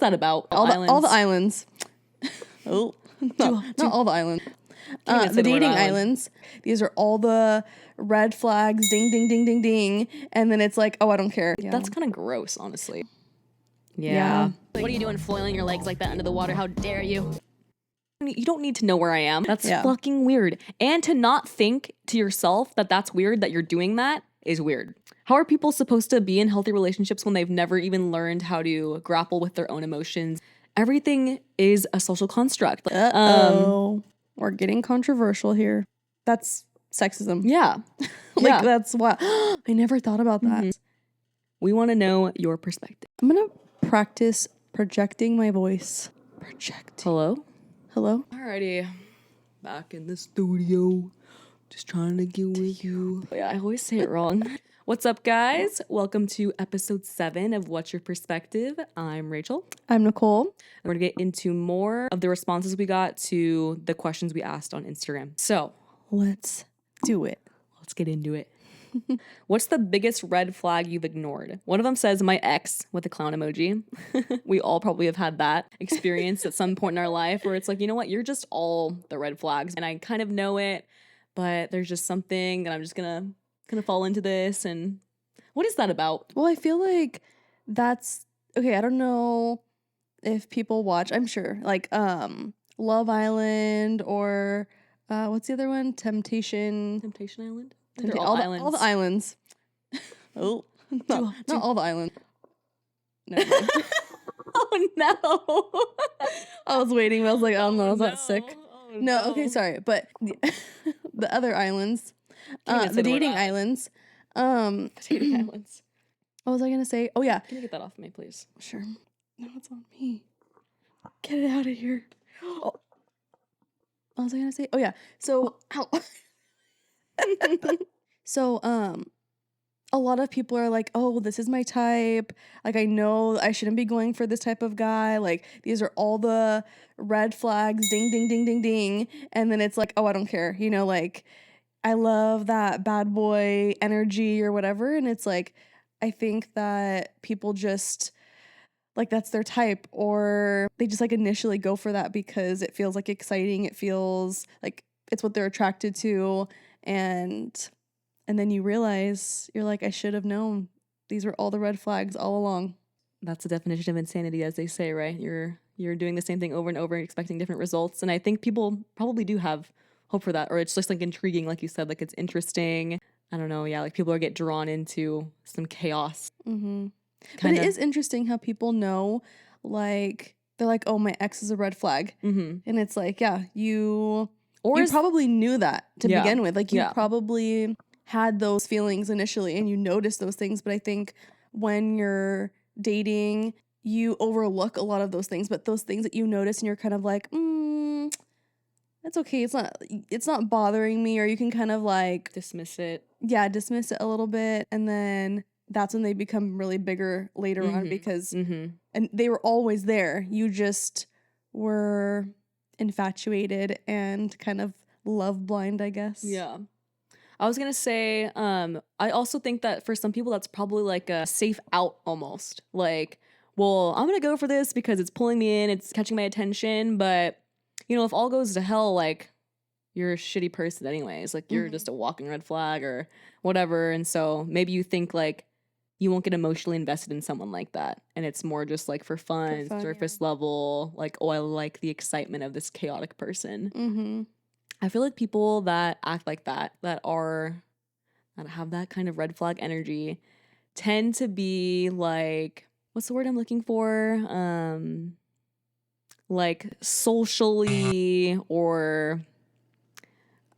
that about? All the islands. Oh, no, not all the islands. The dating islands. These are all the red flags. Ding, ding, ding, ding, ding. And then it's like, oh, I don't care. Yeah. That's kind of gross, honestly. Yeah. What are you doing flailing your legs like that under the water? How dare you? You don't need to know where I am. That's fucking weird. And to not think to yourself that that's weird, that you're doing that, is weird. How are people supposed to be in healthy relationships when they've never even learned how to grapple with their own emotions? Everything is a social construct. We're getting controversial here. That's sexism. Yeah. That's what I never thought about that. Mm-hmm. We want to know your perspective. I'm going to practice projecting my voice. Project. Hello? Alrighty. Back in the studio. Just trying to get with you. Yeah, I always say it wrong. What's up, guys? Welcome to episode 7 of What's Your Perspective? I'm Rachel. I'm Nicole. We're going to get into more of the responses we got to the questions we asked on Instagram. So, let's do it. Let's get into it. What's the biggest red flag you've ignored? One of them says my ex with a clown emoji. We all probably have had that experience at some point in our life where it's like, you know what? You're just all the red flags. And I kind of know it, but there's just something that I'm just going to fall into this. And what is that about? Well, I feel like that's okay. I don't know if people watch, I'm sure, like Love Island or what's the other one? Temptation Island? All the islands. Oh, no, not all the islands. No. Oh no! I was waiting, but I was like, oh no, is that sick? Oh, no, okay, sorry, but the other islands, the dating islands. Dating islands. What was I gonna say? Oh yeah. Can you get that off of me, please? Sure. No, it's on me. Get it out of here. Oh. What was I gonna say? Oh yeah. So, ow. So, a lot of people are like, oh, this is my type. Like, I know I shouldn't be going for this type of guy. Like, these are all the red flags. Ding, ding, ding, ding, ding. And then it's like, oh, I don't care. You know, like, I love that bad boy energy or whatever. And it's like, I think that people just, like, that's their type. Or they just, like, initially go for that because it feels, like, exciting. It feels like it's what they're attracted to. And then you realize, you're like, I should have known. These were all the red flags all along. That's the definition of insanity, as they say, right? You're doing the same thing over and over, expecting different results. And I think people probably do have hope for that. Or it's just like intriguing, like you said, like it's interesting. I don't know, yeah, like people get drawn into some chaos. Mm-hmm. But it is interesting how people know, like, they're like, oh, my ex is a red flag. Mm-hmm. And it's like, yeah, you probably knew that to begin with. Like, you probably had those feelings initially and you noticed those things. But I think when you're dating, you overlook a lot of those things. But those things that you notice and you're kind of like, that's okay. It's not bothering me. Or you can kind of like dismiss it. Yeah, dismiss it a little bit. And then that's when they become really bigger later on because and they were always there. You just were infatuated and kind of love blind, I guess. Yeah. I was going to say, I also think that for some people, that's probably like a safe out almost. Like, well, I'm going to go for this because it's pulling me in, it's catching my attention. But, you know, if all goes to hell, like, you're a shitty person anyways. Like, you're just a walking red flag or whatever. And so maybe you think, like, you won't get emotionally invested in someone like that. And it's more just, like, for fun surface level. Like, oh, I like the excitement of this chaotic person. Mm-hmm. I feel like people that act like that have that kind of red flag energy tend to be like, what's the word I'm looking for? Like socially, or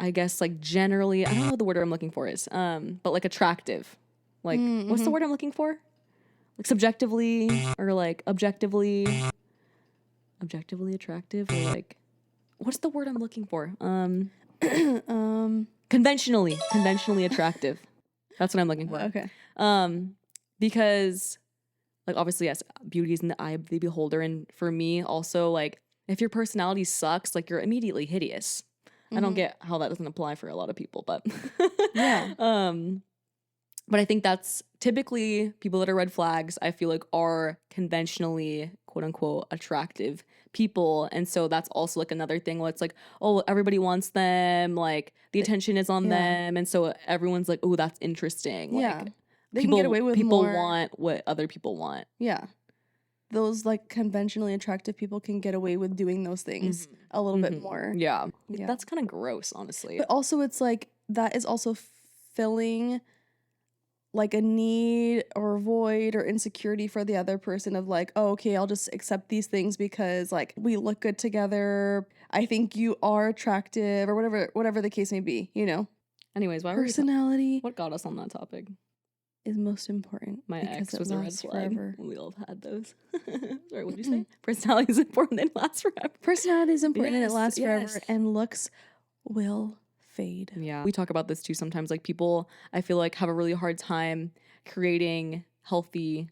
I guess like generally, I don't know what the word I'm looking for is, but like attractive. Like, what's the word I'm looking for? Like subjectively or like objectively attractive, or like, what's the word I'm looking for? Conventionally attractive. That's what I'm looking for. Okay. Because, like, obviously, yes, beauty is in the eye of the beholder. And for me, also, like, if your personality sucks, like, you're immediately hideous. I don't get how that doesn't apply for a lot of people, but yeah. But I think that's typically people that are red flags, I feel like, are conventionally, quote quote unquote attractive people. And so that's also like another thing where it's like, oh, everybody wants them, like the attention is on them. And so everyone's like, oh, that's interesting. Yeah. Like They can get away with people more. want what other people want. Yeah. Those like conventionally attractive people can get away with doing those things a little bit more. Yeah. That's kind of gross, honestly. But also it's like that is also filling like a need or void or insecurity for the other person of like, oh, okay, I'll just accept these things because like we look good together. I think you are attractive or whatever the case may be, you know. Anyways, why personality what got us on that topic? Is most important. My ex was a red flag. Forever. We all have had those. Sorry, what did you say? Personality is important and it lasts forever. Personality is important and it lasts forever. And looks will fade. Yeah. We talk about this too sometimes. Like people, I feel like, have a really hard time creating healthy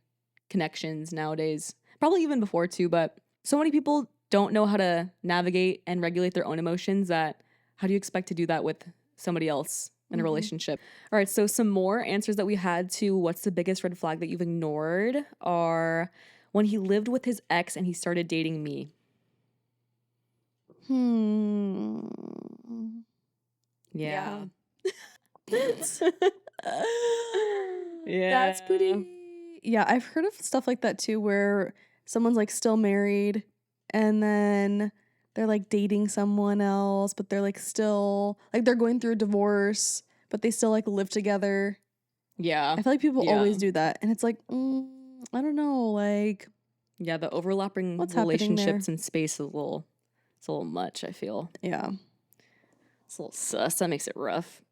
connections nowadays. Probably even before too, but so many people don't know how to navigate and regulate their own emotions that how do you expect to do that with somebody else in a relationship? All right, so some more answers that we had to what's the biggest red flag that you've ignored are when he lived with his ex and he started dating me. Yeah. Yeah. That's pretty. Yeah, I've heard of stuff like that too where someone's like still married and then they're like dating someone else, but they're like still like they're going through a divorce, but they still like live together. Yeah. I feel like people always do that. And it's like, I don't know, like yeah, the overlapping relationships in space is it's a little much, I feel. Yeah. It's a little sus. That makes it rough.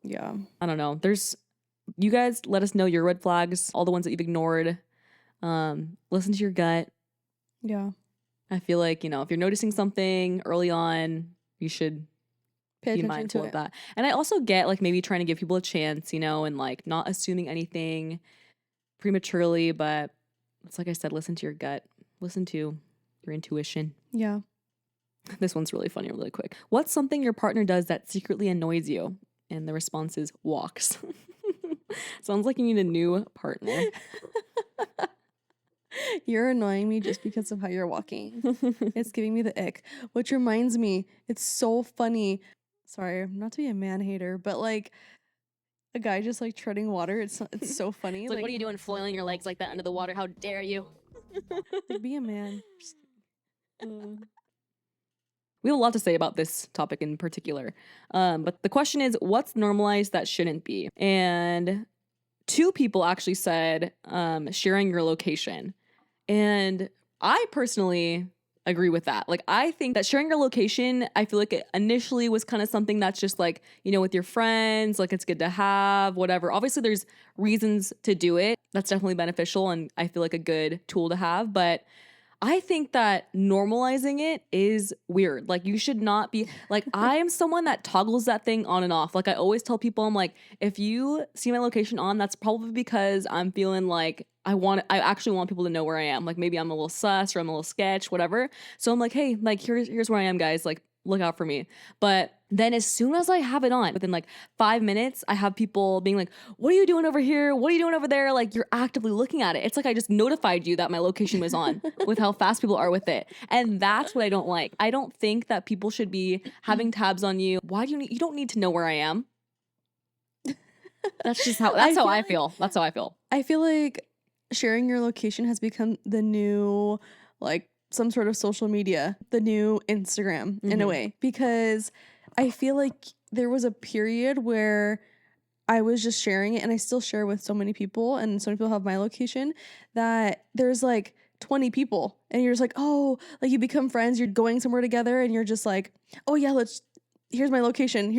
Yeah. I don't know. You guys let us know your red flags, all the ones that you've ignored. Listen to your gut. Yeah. I feel like, if you're noticing something early on, you should be mindful of that. And I also get like maybe trying to give people a chance, and like not assuming anything prematurely, but it's like I said, listen to your gut, listen to your intuition. Yeah. This one's really funny, really quick. What's something your partner does that secretly annoys you? And the response is walks. Sounds like you need a new partner. You're annoying me just because of how you're walking. It's giving me the ick. Which reminds me, it's so funny. Sorry, not to be a man hater, but like a guy just like treading water. It's so funny. It's like, what are you doing flailing your legs like that under the water? How dare you? Like, be a man. We have a lot to say about this topic in particular. But the question is, what's normalized that shouldn't be? And 2 people actually said sharing your location. And I personally agree with that. Like, I think that sharing your location, I feel like it initially was kind of something that's just like, with your friends, like it's good to have, whatever. Obviously, there's reasons to do it. That's definitely beneficial and I feel like a good tool to have. But I think that normalizing it is weird. Like, you should not be like, I am someone that toggles that thing on and off. Like, I always tell people, I'm like, if you see my location on, that's probably because I'm feeling like I actually want people to know where I am. Like, maybe I'm a little sus or I'm a little sketch, whatever. So I'm like, hey, like, here's where I am, guys. Like, look out for me. But then as soon as I have it on, within like 5 minutes, I have people being like, what are you doing over here? What are you doing over there? Like, you're actively looking at it. It's like I just notified you that my location was on with how fast people are with it. And that's what I don't like. I don't think that people should be having tabs on you. Why do you don't need to know where I am. That's how I feel. That's how I feel. I feel like sharing your location has become the new, like, some sort of social media, the new Instagram in a way, because I feel like there was a period where I was just sharing it, and I still share with so many people, and so many people have my location, that there's like 20 people, and you're just like, oh, like you become friends, you're going somewhere together, and you're just like, oh yeah, here's my location.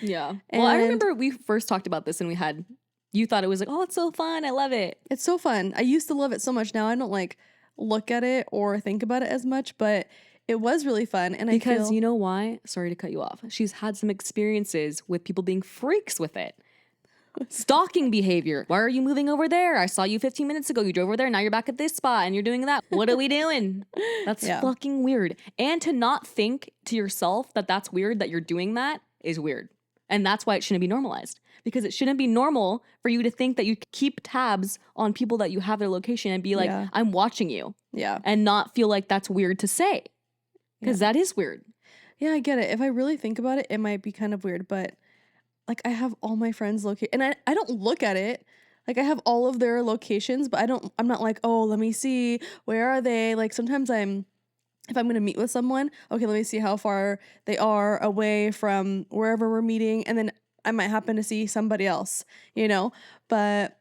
Yeah. Well, I remember we first talked about this, and you thought it was like, oh, it's so fun. I love it. It's so fun. I used to love it so much. Now I don't like look at it or think about it as much, but it was really fun. And because you know why? Sorry to cut you off. She's had some experiences with people being freaks with it. Stalking behavior. Why are you moving over there? I saw you 15 minutes ago. You drove over there. Now you're back at this spot and you're doing that. What are we doing? That's fucking weird. And to not think to yourself that that's weird that you're doing that is weird. And that's why it shouldn't be normalized, because it shouldn't be normal for you to think that you keep tabs on people that you have their location and be like, Yeah. I'm watching you, Yeah. and not feel like that's weird to say, because that is weird. Yeah, I get it. If I really think about it, it might be kind of weird, but like I have all my friends located and I don't look at it. Like I have all of their locations, but I'm not like, oh, let me see, where are they? Like sometimes if I'm gonna meet with someone, okay, let me see how far they are away from wherever we're meeting, and then I might happen to see somebody else, you know? But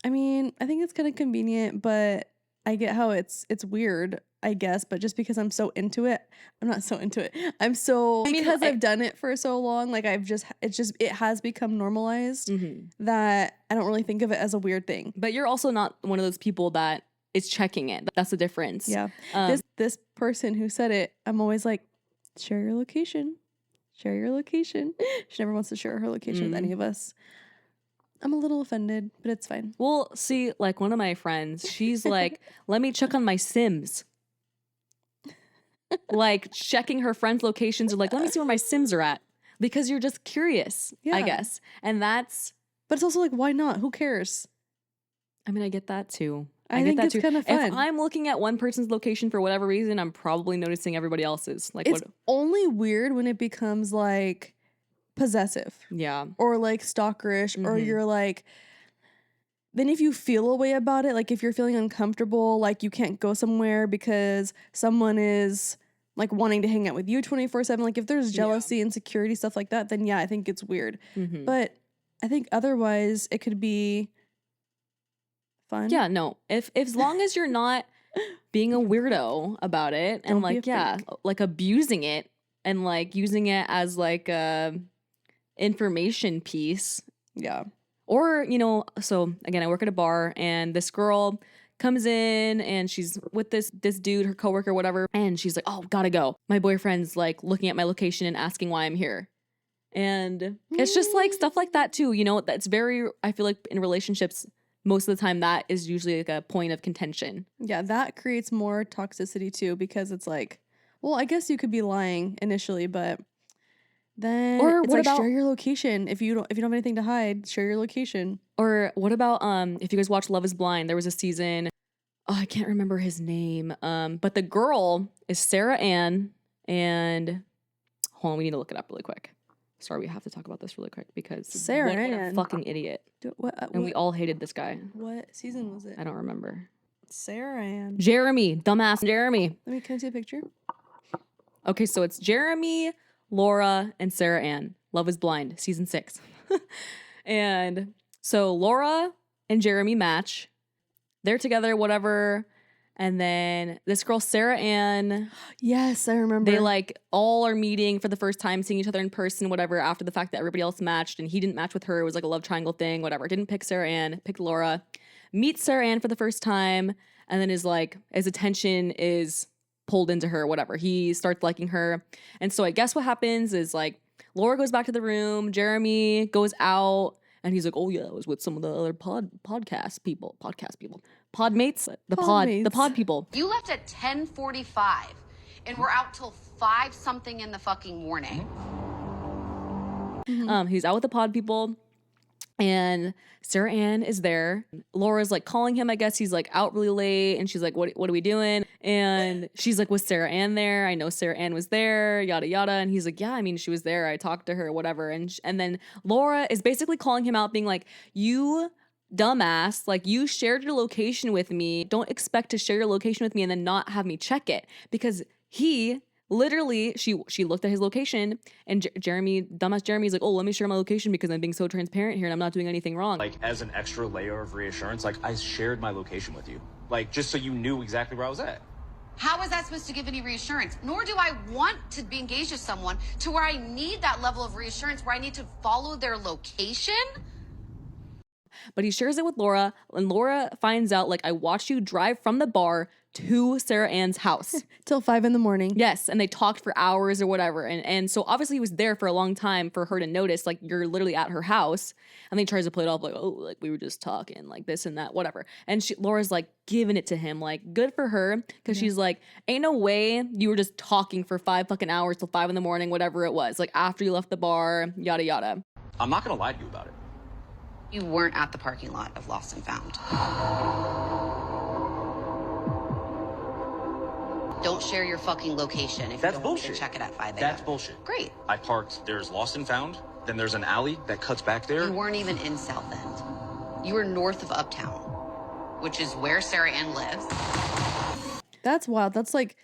I mean, I think it's kind of convenient, but I get how it's weird, I guess, but just because I'm so into it, I'm not so into it. Because I've done it for so long, like it has become normalized that I don't really think of it as a weird thing. But you're also not one of those people that is checking it. That's the difference. Yeah. This person who said it, I'm always like, share your location. Share your location. She never wants to share her location with any of us. I'm a little offended, but it's fine. Well, see, like one of my friends, she's like, let me check on my Sims. Like checking her friends' locations, or like, let me see where my Sims are at. Because you're just curious, I guess. And that's... But it's also like, why not? Who cares? I mean, I get that too. I think it's kind of fun. If I'm looking at one person's location for whatever reason, I'm probably noticing everybody else's. Like, it's only weird when it becomes like possessive. Yeah. Or like stalkerish, or you're like, then if you feel a way about it, like if you're feeling uncomfortable, like you can't go somewhere because someone is like wanting to hang out with you 24/7, like if there's jealousy, insecurity, stuff like that, then yeah, I think it's weird. But I think otherwise it could be fun. Yeah, no. If as long as you're not being a weirdo about it and like like abusing it and like using it as like a information piece. Yeah. Or, you know, so again, I work at a bar and this girl comes in and she's with this dude, her coworker, whatever, and she's like, oh, gotta go. My boyfriend's like looking at my location and asking why I'm here. And it's just like stuff like that too, you know, that's very, I feel like in relationships, most of the time that is usually like a point of contention. Yeah, that creates more toxicity too, because it's like, well, I guess you could be lying initially, but then or it's what like about share your location. If you don't have anything to hide, share your location. Or what about if you guys watch Love is Blind, there was a season, oh, I can't remember his name. But the girl is Sarah Ann, and hold on, we need to look it up really quick. Sorry, we have to talk about this really quick because Sarah what Ann, a fucking idiot. And we all hated this guy. What season was it? I don't remember. Sarah Ann. Jeremy, dumbass Jeremy. Can I see a picture? Okay, so it's Jeremy, Laura, and Sarah Ann. Love is Blind, season 6. And so Laura and Jeremy match. They're together, whatever. And then this girl, Sarah Ann. Yes, I remember. They like all are meeting for the first time, seeing each other in person, whatever, after the fact that everybody else matched and he didn't match with her. It was like a love triangle thing, whatever. Didn't pick Sarah Ann, picked Laura. Meets Sarah Ann for the first time. And then is like, his attention is pulled into her, whatever. He starts liking her. And so I guess what happens is like, Laura goes back to the room. Jeremy goes out. And he's like, oh yeah, I was with some of the other podcast people, podmates, the pod people. You left at 10:45, and we're out till 5 something in the fucking morning. He's out with the pod people, and Sarah Ann is there. Laura's like calling him, I guess he's like out really late, and she's like, what are we doing? And she's like, was Sarah Ann there? I know Sarah Ann was there, yada yada. And he's like, yeah, I mean, she was there. I talked to her, whatever. And then Laura is basically calling him out, being like, you dumbass, like you shared your location with me. Don't expect to share your location with me and then not have me check it, because he literally, she looked at his location, and Jeremy, dumbass Jeremy's like, oh, let me share my location because I'm being so transparent here and I'm not doing anything wrong. Like, as an extra layer of reassurance, like, I shared my location with you. Like, just so you knew exactly where I was at. How is that supposed to give any reassurance? Nor do I want to be engaged with someone to where I need that level of reassurance, where I need to follow their location. But he shares it with Laura, and Laura finds out, like, I watched you drive from the bar to Sarah Ann's house. Till 5 a.m. Yes, and they talked for hours or whatever. And so obviously he was there for a long time for her to notice, like, you're literally at her house. And then he tries to play it off like, oh, like, we were just talking, like, this and that, whatever. And Laura's, like, giving it to him, like, good for her. Because she's like, ain't no way you were just talking for 5 fucking hours till 5 a.m, whatever it was. Like, after you left the bar, yada, yada. I'm not gonna lie to you about it. You weren't at the parking lot of Lost and Found. Don't share your fucking location if That's you don't want me bullshit. to check it at 5 a.m. That's bullshit. Great. I parked, there's Lost and Found, then there's an alley that cuts back there. You weren't even in South End. You were north of Uptown, which is where Sarah Ann lives. That's wild. That's like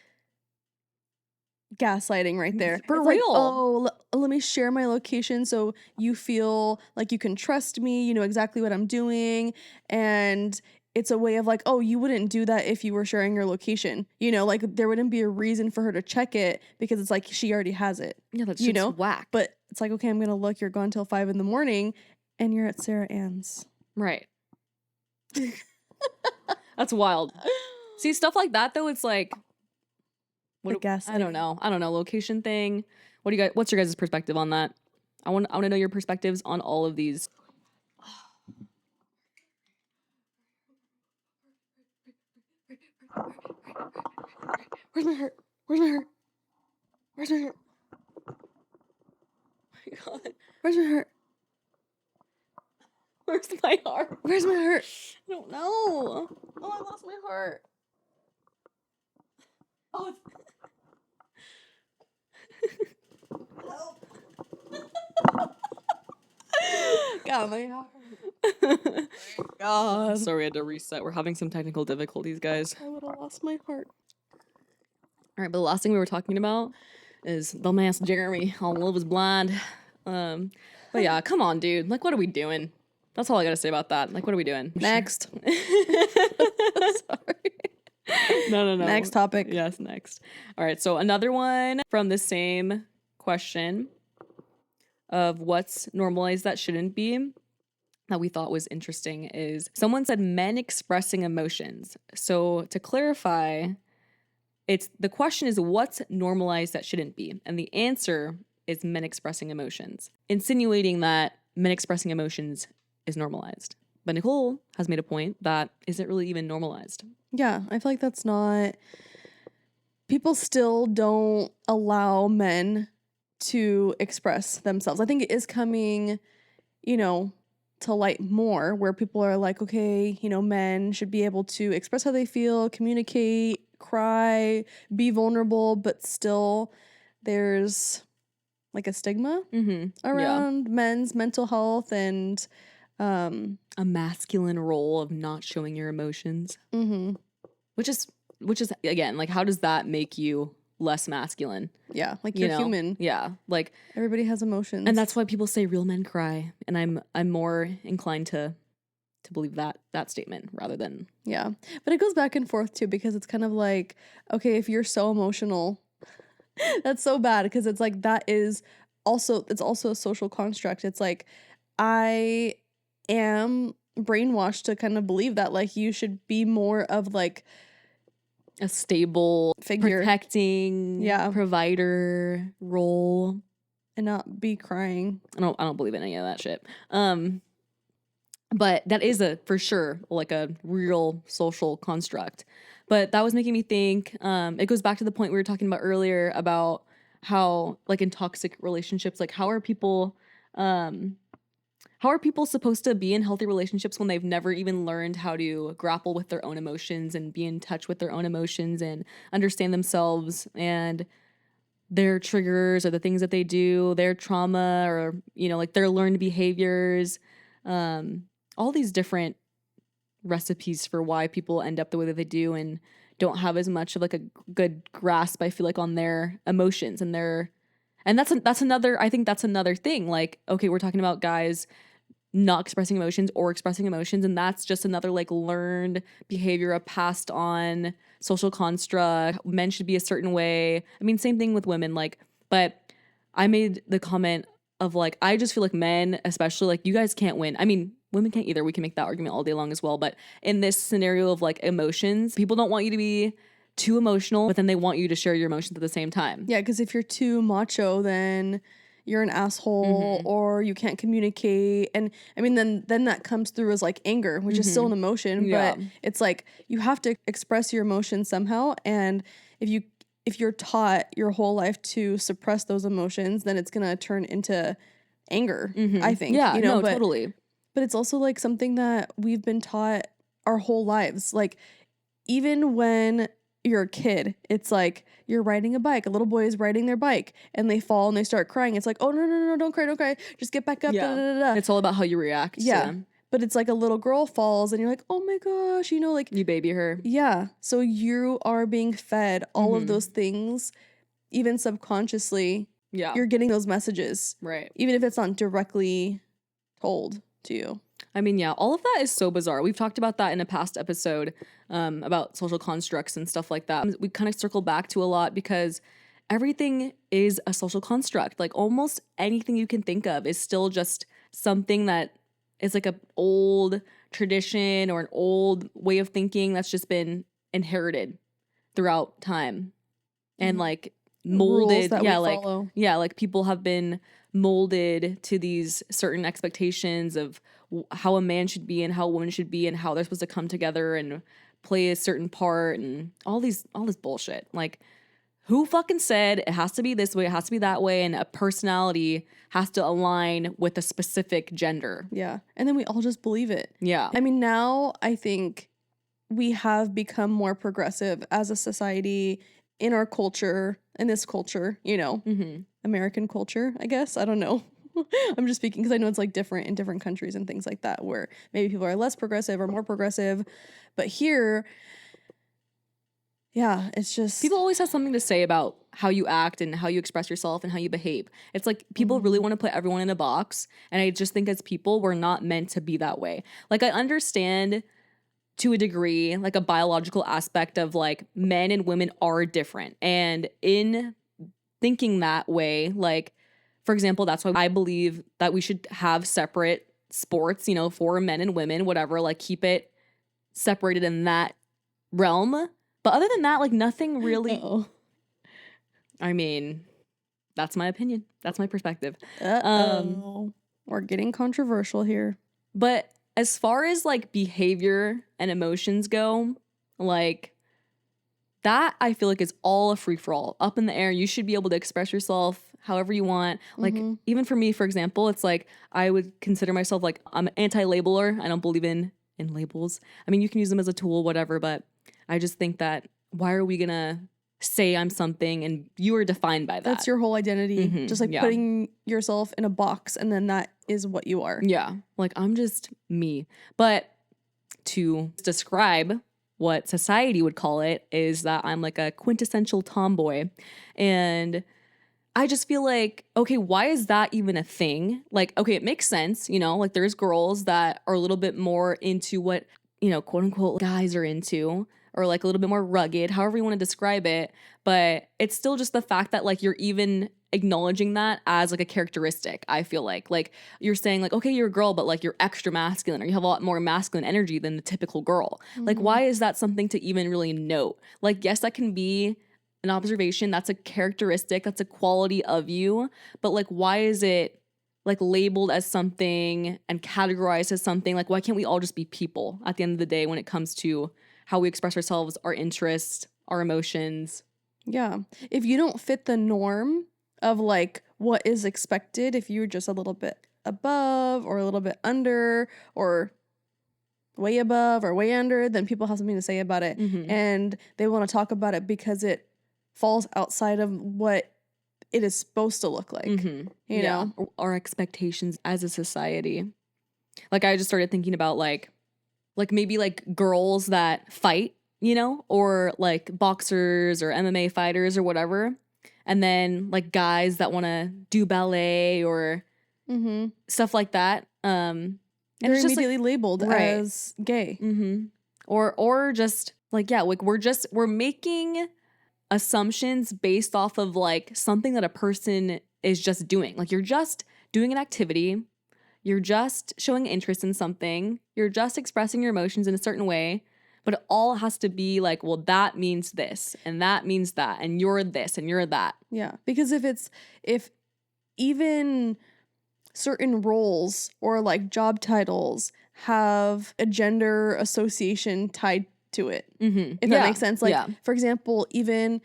gaslighting right there. For It's like, real. oh, let me share my location so you feel like you can trust me. You know exactly what I'm doing. And it's a way of like, oh, you wouldn't do that if you were sharing your location. You know, like there wouldn't be a reason for her to check it because it's like she already has it. Yeah, that's you just know, whack. But it's like, okay, I'm gonna look. You're gone till 5 a.m. and you're at Sarah Ann's. Right. That's wild. See, stuff like that though, it's like, The I don't know. Location thing. What do you guys? What's your guys' perspective on that? I want to know your perspectives on all of these. Where's my heart? Where's my heart? Where's my heart? Oh my God. Where's my heart? Where's my heart? Where's my heart? I don't know. Oh, I lost my heart. Oh, it's... God, my heart. God. Sorry, we had to reset. We're having some technical difficulties, guys. I would have lost my heart. All right, but the last thing we were talking about is dumbass Jeremy. All love is blind. But yeah, come on, dude. Like, what are we doing? That's all I gotta say about that. Like, what are we doing? Next. Sorry. No. Next topic. Yes, next. All right, so another one from the same question of what's normalized that shouldn't be that we thought was interesting is someone said men expressing emotions. So to clarify, the question is what's normalized that shouldn't be? And the answer is men expressing emotions, insinuating that men expressing emotions is normalized. But Nicole has made a point that isn't really even normalized. Yeah, I feel like that's not. People still don't allow men to express themselves. I think it is coming, to light more where people are like, okay, men should be able to express how they feel, communicate, cry, be vulnerable, but still there's like a stigma around men's mental health and a masculine role of not showing your emotions, which is again, like, how does that make you less masculine? Yeah, like you're human. Yeah, like everybody has emotions, and that's why people say real men cry. And I'm more inclined to believe that statement rather than but it goes back and forth too because it's kind of like, okay, if you're so emotional, that's so bad because it's like it's also a social construct. It's like I am brainwashed to kind of believe that like you should be more of like a stable figure, protecting provider role and not be crying. I don't believe in any of that shit. But that is for sure like a real social construct. But that was making me think, it goes back to the point we were talking about earlier about how like in toxic relationships, like how are people supposed to be in healthy relationships when they've never even learned how to grapple with their own emotions and be in touch with their own emotions and understand themselves and their triggers or the things that they do, their trauma or, like their learned behaviors, all these different recipes for why people end up the way that they do and don't have as much of like a good grasp, I feel like, on their emotions and that's another thing. Like, okay, we're talking about guys not expressing emotions or expressing emotions, and that's just another like learned behavior, a passed on social construct. Men should be a certain way. I mean, same thing with women, like, but I made the comment of like, I just feel like men, especially, like, you guys can't win. I mean, women can't either. We can make that argument all day long as well. But in this scenario of like emotions, people don't want you to be too emotional, but then they want you to share your emotions at the same time. Yeah, because if you're too macho, then you're an asshole or you can't communicate. And I mean, then that comes through as like anger, which is still an emotion, Yeah. but it's like you have to express your emotions somehow. And if you're taught your whole life to suppress those emotions, then it's gonna turn into anger, I think. Yeah, you know, no, but, totally. But it's also like something that we've been taught our whole lives. Like even when you're a kid, it's like you're riding a bike. A little boy is riding their bike and they fall and they start crying. It's like, oh no, don't cry. Just get back up. Yeah. Da, da, da, da. It's all about how you react. Yeah. To them. But it's like a little girl falls and you're like, oh my gosh, you know, like You baby her. yeah. So you are being fed all of those things, even subconsciously. Yeah. You're getting those messages. Right. Even if it's not directly told to you. I mean, yeah, all of that is so bizarre. We've talked about that in a past episode about social constructs and stuff like that. We kind of circle back to a lot because everything is a social construct. Like almost anything you can think of is still just something that is like an old tradition or an old way of thinking that's just been inherited throughout time and like molded. Rules that we follow. Like people have been molded to these certain expectations of how a man should be and how a woman should be and how they're supposed to come together and play a certain part and all this bullshit. Like who fucking said it has to be this way, it has to be that way, and a personality has to align with a specific gender? Yeah. And then we all just believe it. Yeah. I mean, now I think we have become more progressive as a society in our culture, in this culture, you know, American culture, I guess. I don't know. I'm just speaking because I know it's like different in different countries and things like that, where maybe people are less progressive or more progressive. But here, yeah, it's just People always have something to say about how you act and how you express yourself and how you behave. It's like people really want to put everyone in a box. And I just think as people, we're not meant to be that way. Like I understand to a degree, like a biological aspect of like men and women are different. And in thinking that way, like, for example, that's why I believe that we should have separate sports, you know, for men and women, whatever, like keep it separated in that realm. But other than that, like nothing really. Uh-oh. I mean, that's my opinion. That's my perspective. We're getting controversial here. But as far as like behavior and emotions go, like that I feel like is all a free for all, up in the air. You should be able to express yourself however you want. Like even for me, for example, it's like I would consider myself like I'm an anti-labeler. I don't believe in labels. I mean, you can use them as a tool, whatever, but I just think that why are we gonna say I'm something and you are defined by that? That's your whole identity. Just like yeah. putting yourself in a box and then that is what you are. Yeah. Like I'm just me. But to describe what society would call it is that I'm like a quintessential tomboy. And I just feel like, okay, why is that even a thing? Like, okay, it makes sense, you know, like there's girls that are a little bit more into what, you know, quote unquote guys are into, or like a little bit more rugged, however you want to describe it. But it's still just the fact that like you're even acknowledging that as like a characteristic. I feel like you're saying like, okay, you're a girl, but like you're extra masculine or you have a lot more masculine energy than the typical girl. Like, why is that something to even really note? Like, yes, that can be an observation. That's a characteristic. That's a quality of you. But like, why is it like labeled as something and categorized as something? Like, why can't we all just be people at the end of the day when it comes to how we express ourselves, our interests, our emotions? Yeah. If you don't fit the norm of like what is expected, if you're just a little bit above or a little bit under or way above or way under, then people have something to say about it. And they want to talk about it because it falls outside of what it is supposed to look like, you know? Our expectations as a society. Like I just started thinking about like maybe like girls that fight, you know, or like boxers or MMA fighters or whatever. And then like guys that want to do ballet or stuff like that. And They're it's just immediately labeled as gay. Or just like, yeah, like we're making assumptions based off of like something that a person is just doing. Like you're just doing an activity, you're just showing interest in something, you're just expressing your emotions in a certain way, but it all has to be like, well, that means this and that means that, and you're this and you're that. Yeah, because if even certain roles or like job titles have a gender association tied to it, if that makes sense. Like, for example, even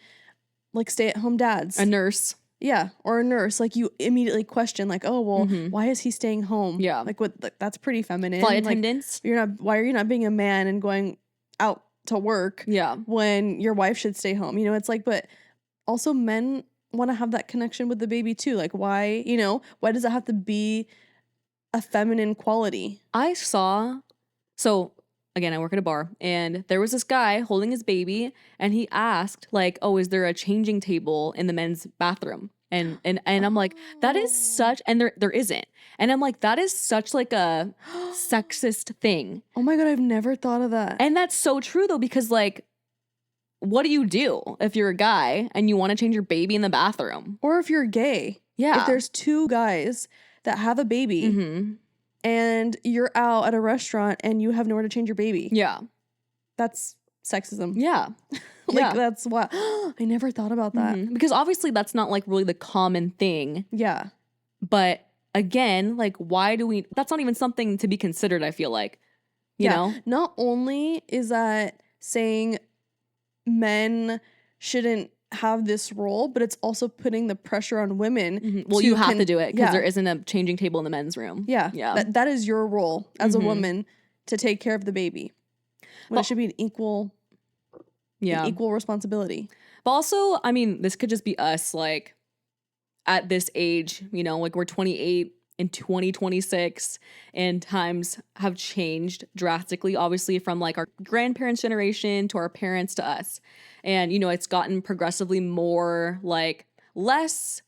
like stay-at-home dads, A nurse. yeah, or a nurse, like you immediately question like, oh well, why is he staying home? Yeah. like what? Like, that's pretty feminine. Flight Like, attendants. why are you not being a man and going out to work? Yeah. When your wife should stay home. You know, it's like, but also men want to have that connection with the baby too. Like, why? You know, why does it have to be a feminine quality? So again, I work at a bar, and there was this guy holding his baby, and he asked like, oh, is there a changing table in the men's bathroom? And I'm like, that is such, and there isn't. And I'm like, that is such like a sexist thing. Oh my God, I've never thought of that. And that's so true though, because like, what do you do if you're a guy and you want to change your baby in the bathroom? Or if you're gay. Yeah. If there's two guys that have a baby Mm-hmm. and you're out at a restaurant and you have nowhere to change your baby. Yeah. That's sexism. Yeah. Like, Yeah. that's what I never thought about that. Mhm. Because obviously that's not like really the common thing. Yeah. But again, like, why do we, that's not even something to be considered, I feel like, you know? Not only is that saying men shouldn't have this role, but it's also putting the pressure on women. Mhm. Well, you have to do it because there isn't a changing table in the men's room. Yeah. Yeah. That is your role as a Mhm. woman to take care of the baby. When Well- it should be an equal responsibility. But also, I mean, this could just be us, like, at this age, you know, like we're 28 in 2026 and times have changed drastically, obviously, from like our grandparents' generation to our parents to us. And, you know, it's gotten progressively more like less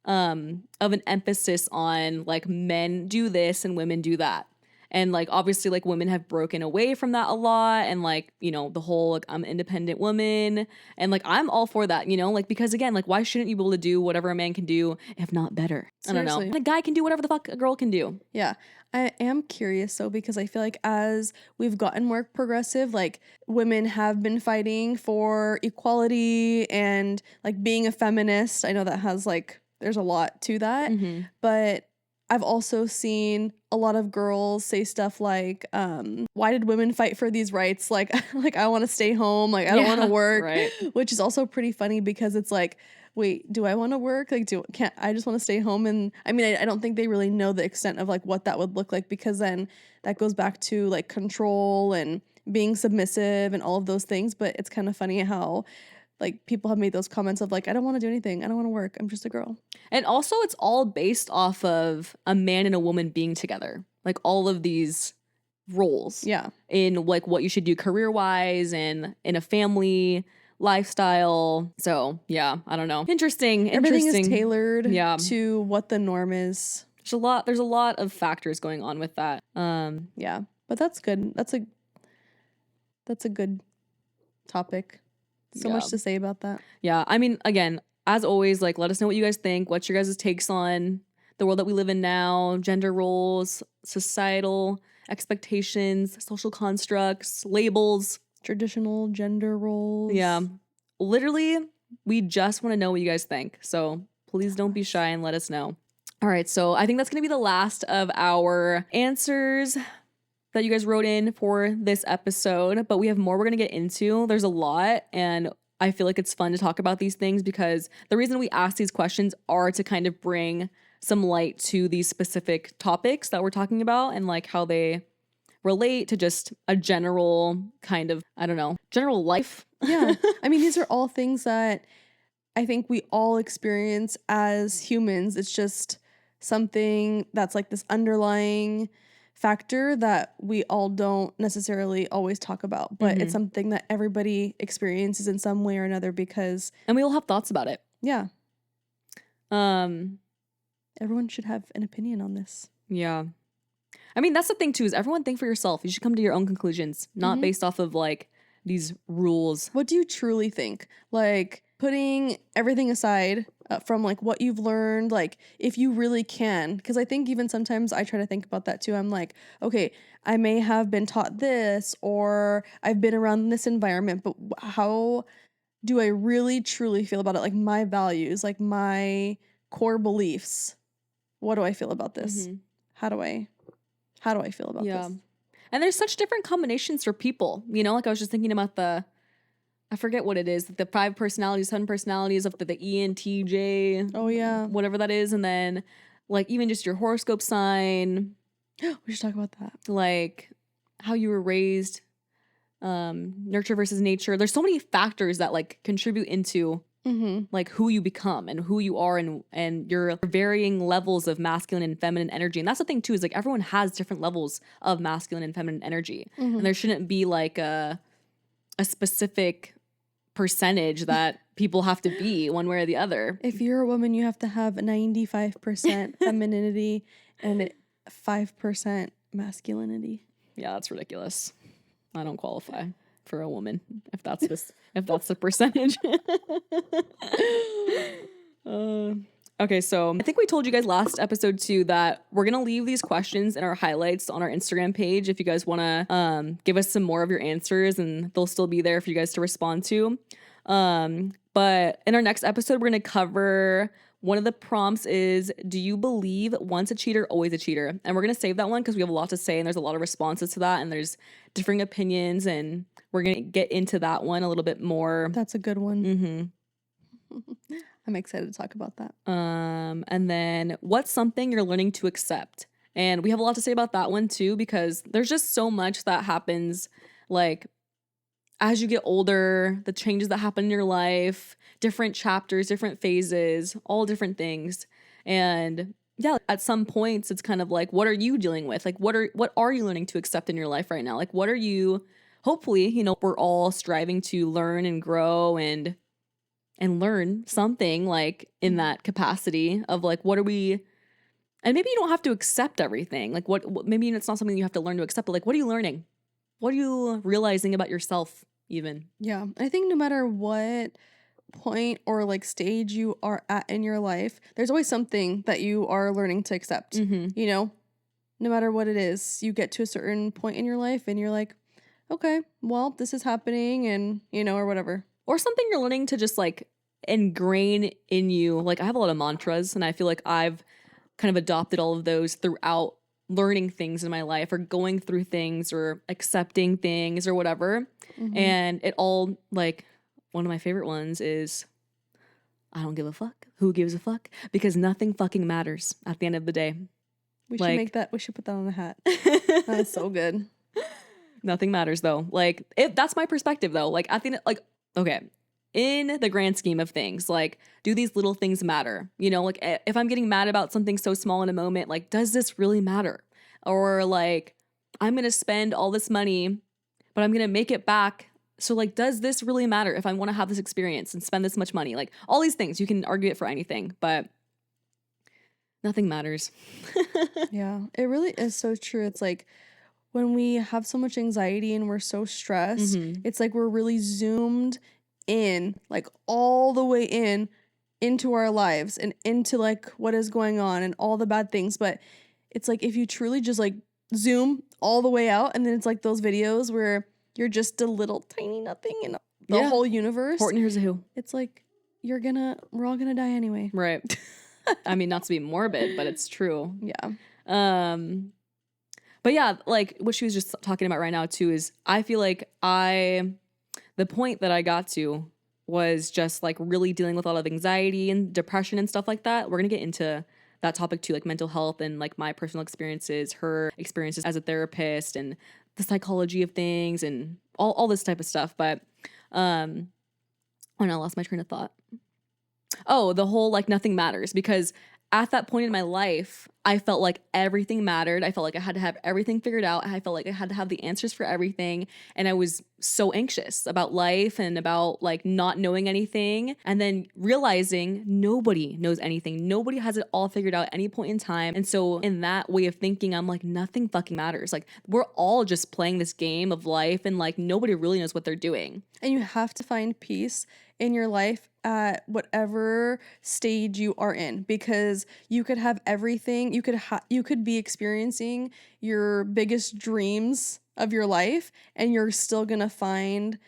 of an emphasis on like men do this and women do that. And like obviously like women have broken away from that a lot, and like, you know, the whole like I'm an independent woman, and like I'm all for that, you know, like because again, like why shouldn't you be able to do whatever a man can do, if not better? I don't know. Seriously. And a guy can do whatever the fuck a girl can do. Yeah. I am curious though, because I feel like as we've gotten more progressive, like women have been fighting for equality and like being a feminist. I know that has like, there's a lot to that, Mhm. but I've also seen a lot of girls say stuff like, why did women fight for these rights? Like, like I want to stay home. Like, I don't want to Yeah, work, right. which is also pretty funny because it's like, wait, do I want to work? Like, can't I just want to stay home? And I mean, I don't think they really know the extent of like what that would look like, because then that goes back to like control and being submissive and all of those things. But it's kind of funny how like people have made those comments of like, I don't want to do anything. I don't want to work. I'm just a girl. And also it's all based off of a man and a woman being together. Like all of these roles. Yeah. In like what you should do career-wise and in a family lifestyle. So yeah, I don't know. Interesting. Everything is tailored Yeah. to what the norm is. There's a lot of factors going on with that. Yeah. But that's good. That's a good topic. So Yeah. much to say about that. Yeah, I mean, again, as always, like let us know what you guys think. What's your guys' takes on the world that we live in now, gender roles, societal expectations, social constructs, labels. Traditional gender roles. Yeah. Literally, we just want to know what you guys think. So please don't be shy and let us know. All right, so I think that's going to be the last of our answers that you guys wrote in for this episode, but we have more we're going to get into. There's a lot, and I feel like it's fun to talk about these things because the reason we ask these questions are to kind of bring some light to these specific topics that we're talking about and like how they relate to just a general kind of, I don't know, general life. Yeah. I mean, these are all things that I think we all experience as humans. It's just something that's like this underlying factor that we all don't necessarily always talk about, but it's something that everybody experiences in some way or another because And we all have thoughts about it. yeah, everyone should have an opinion on this. Yeah. I mean, that's the thing too, is everyone think for yourself. You should come to your own conclusions, not based off of like these rules. What do you truly think? Like, putting everything aside from like what you've learned, like if you really can, because I think even sometimes I try to think about that too. I'm like, okay, I may have been taught this or I've been around this environment, but how do I really truly feel about it? Like my values, like my core beliefs. What do I feel about this? Mhm. How do I feel about Yeah. this? And there's such different combinations for people, you know, like I was just thinking about I forget what it is, the 5 personalities, 7 personalities of the ENTJ, Oh yeah. whatever that is. And then like even just your horoscope sign, We should talk about that. like how you were raised, nurture versus nature. There's so many factors that like contribute into Mm-hmm. like who you become and who you are and your varying levels of masculine and feminine energy. And that's the thing too, is like everyone has different levels of masculine and feminine energy. Mm-hmm. And there shouldn't be like a specific percentage that people have to be one way or the other. If you're a woman, you have to have 95% femininity and 5% masculinity. Yeah, that's ridiculous. I don't qualify for a woman if that's the percentage. Okay, so I think we told you guys last episode too that we're gonna leave these questions in our highlights on our Instagram page if you guys want to give us some more of your answers, and they'll still be there for you guys to respond to. But in our next episode, we're gonna cover one of the prompts is, do you believe once a cheater, always a cheater? And we're going to save that one because we have a lot to say and there's a lot of responses to that and there's differing opinions and we're going to get into that one a little bit more. That's a good one. Mm-hmm. I'm excited to talk about that. And then what's something you're learning to accept? And we have a lot to say about that one too because there's just so much that happens like as you get older, the changes that happen in your life, different chapters, different phases, all different things. And yeah, at some points it's kind of like, what are you dealing with? Like what are you learning to accept in your life right now? Like what are you, hopefully, you know, we're all striving to learn and grow and learn something like in that capacity of like what are we, and maybe you don't have to accept everything. Like what maybe it's not something you have to learn to accept, but like what are you learning? What are you realizing about yourself even? Yeah. I think no matter what point or like stage you are at in your life, there's always something that you are learning to accept. Mm-hmm. You know, no matter what it is, you get to a certain point in your life and you're like, okay, well, this is happening and, you know, or whatever. Or something you're learning to just like ingrain in you. Like I have a lot of mantras and I feel like I've kind of adopted all of those throughout learning things in my life or going through things or accepting things or whatever. Mm-hmm. And it all, like, one of my favorite ones is, I don't give a fuck. Who gives a fuck? Because nothing fucking matters at the end of the day. We like- should make that. We should put that on a hat. That's so good. Nothing matters though. Like, that's my perspective though. Like, at the end, like, okay, in the grand scheme of things, like, do these little things matter? You know, like, if I'm getting mad about something so small in a moment, like, does this really matter? Or like, I'm gonna spend all this money, but I'm gonna make it back. So like, does this really matter if I want to have this experience and spend this much money? Like, all these things, you can argue it for anything, but nothing matters. Yeah, it really is so true. It's like when we have so much anxiety and we're so stressed, it's like we're really zoomed in, like all the way into our lives and into like what is going on and all the bad things. But it's like if you truly just like zoom all the way out, and then it's like those videos where you're just a little tiny nothing in the whole universe. Horton Hears a Who. It's like we're all gonna die anyway. Right. I mean, not to be morbid, but it's true. Yeah. But yeah, like what she was just talking about right now too is I feel like the point that I got to was just like really dealing with a lot of anxiety and depression and stuff like that. We're gonna get into that topic too, like mental health and like my personal experiences, her experiences as a therapist and the psychology of things and all this type of stuff. But oh no, I lost my train of thought. Oh, the whole like nothing matters, because at that point in my life, I felt like everything mattered. I felt like I had to have everything figured out. I felt like I had to have the answers for everything. And I was so anxious about life and about like not knowing anything. And then realizing nobody knows anything. Nobody has it all figured out at any point in time. And so in that way of thinking, I'm like, nothing fucking matters. Like we're all just playing this game of life and like nobody really knows what they're doing. And you have to find peace in your life at whatever stage you are in, because you could have everything. You could be experiencing your biggest dreams of your life, and you're still gonna find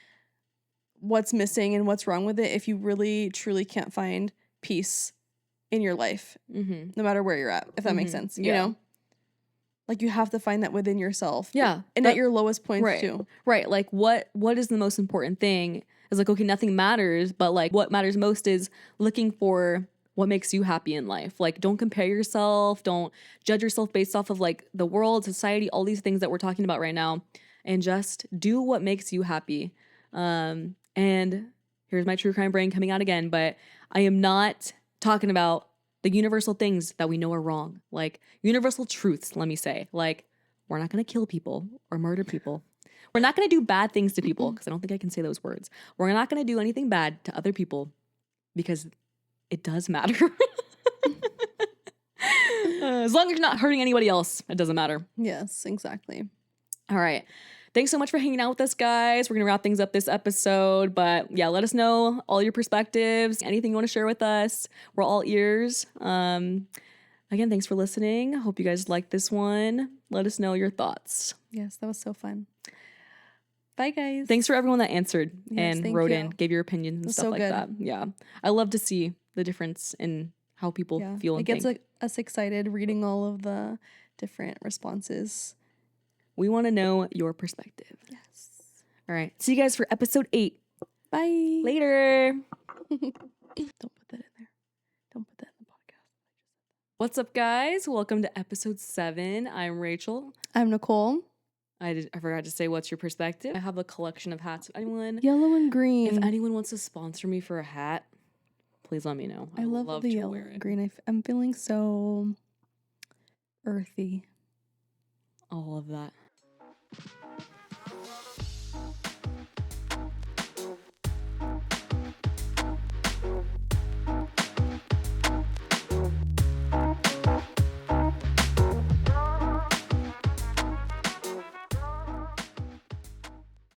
what's missing and what's wrong with it if you really truly can't find peace in your life, no matter where you're at, if that makes sense. You know, like you have to find that within yourself. Yeah. And at your lowest points right. too. Right. Like what is the most important thing? Is like, okay, nothing matters, but like what matters most is looking for what makes you happy in life. Like don't compare yourself, don't judge yourself based off of like the world, society, all these things that we're talking about right now, and just do what makes you happy. And here's my true crime brain coming out again, but I am not talking about the universal things that we know are wrong, like universal truths, let me say. Like, we're not going to kill people or murder people. We're not going to do bad things to people, because I don't think I can say those words. We're not going to do anything bad to other people, because it does matter. As long as you're not hurting anybody else, it doesn't matter. Yes, exactly. All right. Thanks so much for hanging out with us, guys. We're going to wrap things up this episode. But yeah, let us know all your perspectives, anything you want to share with us. We're all ears. Again, thanks for listening. Hope you guys liked this one. Let us know your thoughts. Yes, that was so fun. Bye, guys. Thanks for everyone that answered Yes, and thank wrote you. in, gave your opinions and That's stuff so like good. that. Yeah. I love to see the difference in how people feel It and gets think. us excited reading all of the different responses. We want to know your perspective. Yes. All right. See you guys for episode 8. Bye. Later. Don't put that in there. Don't put that in the podcast. What's up, guys? Welcome to episode 7. I'm Rachel. I'm Nicole. I forgot to say, what's your perspective? I have a collection of hats. If anyone Yellow and green. wants to sponsor me for a hat, please let me know. I love the to yellow wear and it. green. I'm feeling so earthy. All of that.